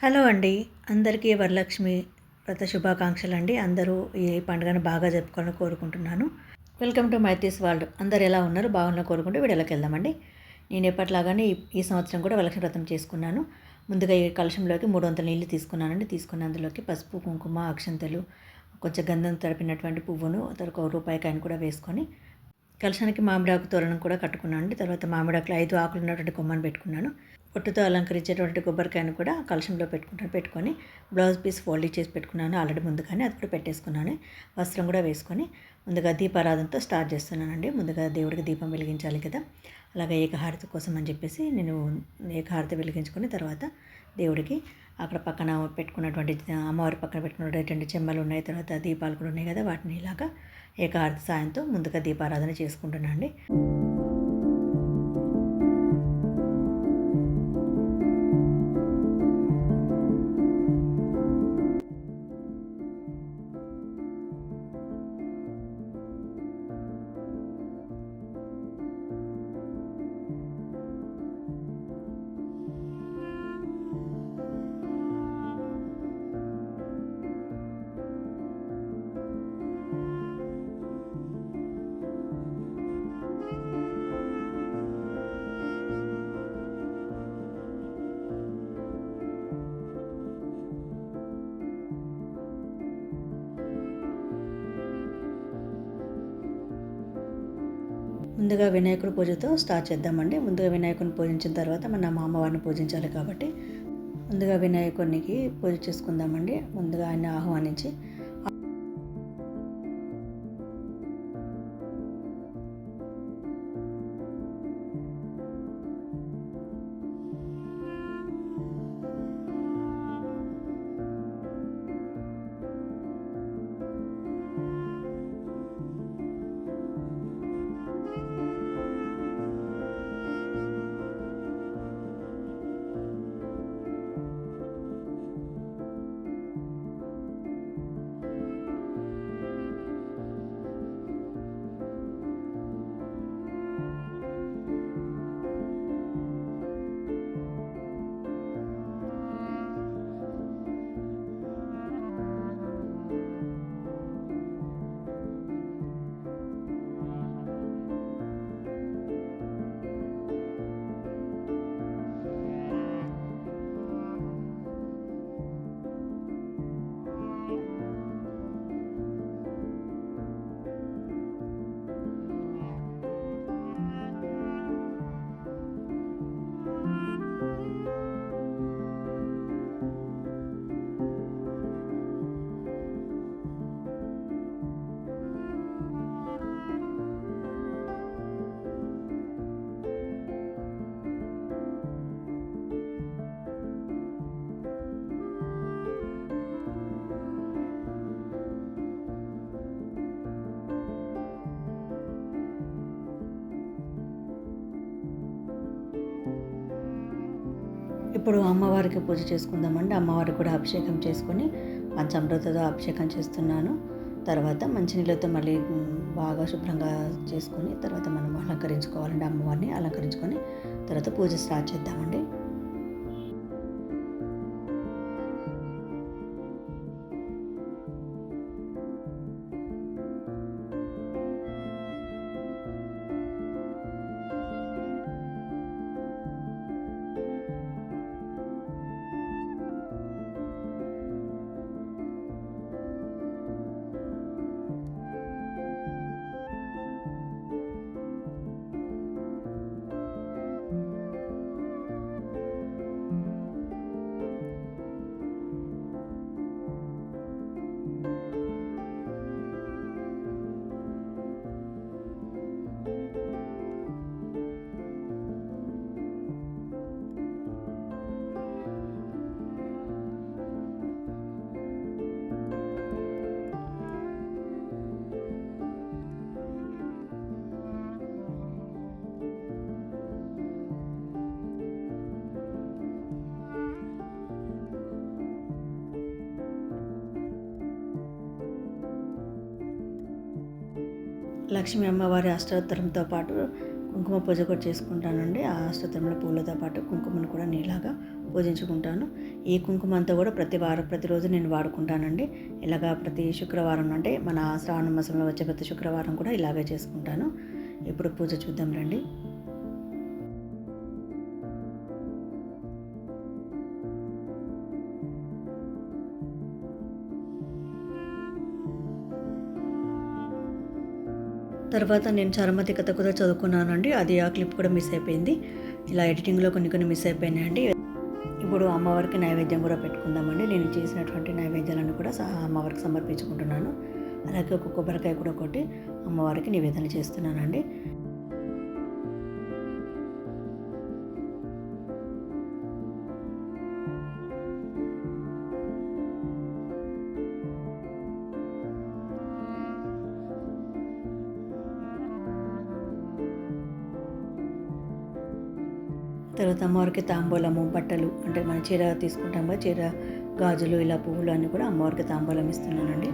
Hello అండి. అందరికీ వరలక్ష్మి వ్రత శుభాకాంక్షలు అండి. అందరూ ఈ పండుగను బాగా జరుపుకోవాలని కోరుకుంటున్నాను. వెల్కమ్ టు మైతీస్ వరల్డ్. అందరూ ఎలా ఉన్నారు? బాగున్నారని కోరుకుంటూ వీడియోలోకి వెళ్దామండి. నేను ఎప్పటిలాగానే ఈ సంవత్సరం కూడా వరలక్ష్మి వ్రతం చేసుకున్నాను. ముందుగా ఈ కలశంలోకి 300 నీళ్లు తీసుకున్నానండి. తీసుకున్న అందులోకి పసుపు, కుంకుమ, అక్షంతలు, కొంచెం గంధం తడిపినటువంటి పువ్వును, తర్వాత ఒక రూపాయి కాయిన్ కూడా వేసుకొని కలశానికి మామిడాకు తోరణం కూడా కట్టుకున్నాను అండి. తర్వాత మామిడాకులు 5 ఆకులు ఉన్నటువంటి కొమ్మను పెట్టుకున్నాను. పొట్టుతో అలంకరించేటువంటి కొబ్బరికాయను కూడా కలశంలో పెట్టుకొని బ్లౌజ్ పీస్ ఫోల్డ్ చేసి పెట్టుకున్నాను ఆల్రెడీ ముందుగానే, అది కూడా పెట్టేసుకున్నాను. వస్త్రం కూడా వేసుకొని ముందుగా దీపారాధనతో స్టార్ట్ చేస్తున్నానండి. ముందుగా దేవుడికి దీపం వెలిగించాలి కదా, అలాగే ఏకహారతి కోసం అని చెప్పేసి నేను ఏకహారతి వెలిగించుకొని తర్వాత దేవుడికి అక్కడ పక్కన పెట్టుకున్నటువంటి అమ్మవారి పక్కన పెట్టుకున్నటువంటి చెమ్మలు ఉన్నాయి, తర్వాత దీపాలు కూడా ఉన్నాయి కదా, వాటిని ఇలాగా ఏకహారతి సాయంతో ముందుగా దీపారాధన చేసుకుంటున్నాను అండి. ముందుగా వినాయకుడి పూజతో స్టార్ట్ చేద్దామండి. ముందుగా వినాయకుడిని పూజించిన తర్వాత మన అమ్మవారిని పూజించాలి కాబట్టి ముందుగా వినాయకునికి పూజ చేసుకుందామండి. ముందుగా ఆయన ఆహ్వానించి ఇప్పుడు అమ్మవారికి పూజ చేసుకుందామండి. అమ్మవారికి కూడా అభిషేకం చేసుకొని పంచామృతతో అభిషేకం చేస్తున్నాను. తర్వాత మంచినీళ్ళతో మళ్ళీ బాగా శుభ్రంగా చేసుకొని తర్వాత మనం అలంకరించుకోవాలండి. అమ్మవారిని అలంకరించుకొని తర్వాత పూజ స్టార్ట్ చేద్దామండి. లక్ష్మీ అమ్మవారి అష్టోత్తరంతో పాటు కుంకుమ పూజ కూడా చేసుకుంటానండి. ఆ అష్టోత్తరంలో పూలతో పాటు కుంకుమను కూడా నీలాగా పూజించుకుంటాను. ఈ కుంకుమ అంతా కూడా ప్రతిరోజు నేను వాడుకుంటానండి. ఇలాగా ప్రతి శుక్రవారం అంటే మన శ్రావణ మాసంలో వచ్చే ప్రతి శుక్రవారం కూడా ఇలాగే చేసుకుంటాను. ఇప్పుడు పూజ చూద్దాం రండి. తర్వాత నేను చరమతి కథ కూడా చదువుకున్నానండి. అది ఆ క్లిప్ కూడా మిస్ అయిపోయింది. ఇలా ఎడిటింగ్లో కొన్ని మిస్ అయిపోయినాయండి. ఇప్పుడు అమ్మవారికి నైవేద్యం కూడా పెట్టుకుందామండి. నేను చేసినటువంటి నైవేద్యాలను కూడా అమ్మవారికి సమర్పించుకుంటున్నాను. అలాగే ఒక కొబ్బరికాయ కూడా కొట్టి అమ్మవారికి నివేదన చేస్తున్నానండి. తర్వాత అమ్మవారికి తాంబూలము, బట్టలు అంటే మన చీర తీసుకుంటాం కదా, చీర, గాజులు, ఇలా పువ్వులు అన్నీ కూడా అమ్మవారికి తాంబూలం ఇస్తున్నానండి.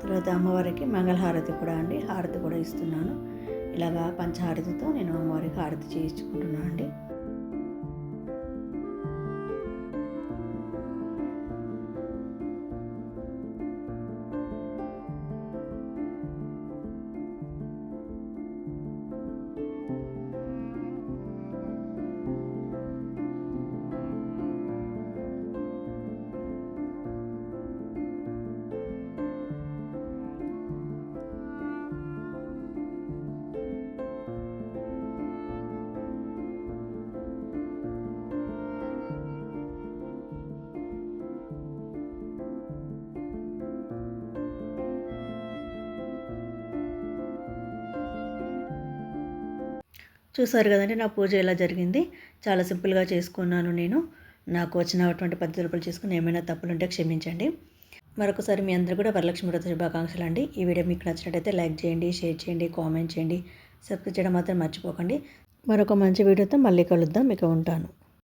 తర్వాత అమ్మవారికి మంగళహారతి కూడా అండి, హారతి కూడా ఇస్తున్నాను. ఇలాగా పంచహారతితో నేను అమ్మవారికి హారతి చేయించుకుంటున్నాను అండి. చూసారు కదండి నా పూజ ఎలా జరిగింది. చాలా సింపుల్గా చేసుకున్నాను నేను. నాకు వచ్చినటువంటి పద్ధతులు చేసుకుని ఏమైనా తప్పులుంటే క్షమించండి. మరొకసారి మీ అందరూ కూడా వరలక్ష్మి వ్రత శుభాకాంక్షలు అండి. ఈ వీడియో మీకు నచ్చినట్టయితే లైక్ చేయండి, షేర్ చేయండి, కామెంట్ చేయండి, సబ్స్క్రైబ్ చేయడం మాత్రం మర్చిపోకండి. మరొక మంచి వీడియోతో మళ్ళీ కలుద్దాం. మీకు ఉంటాను.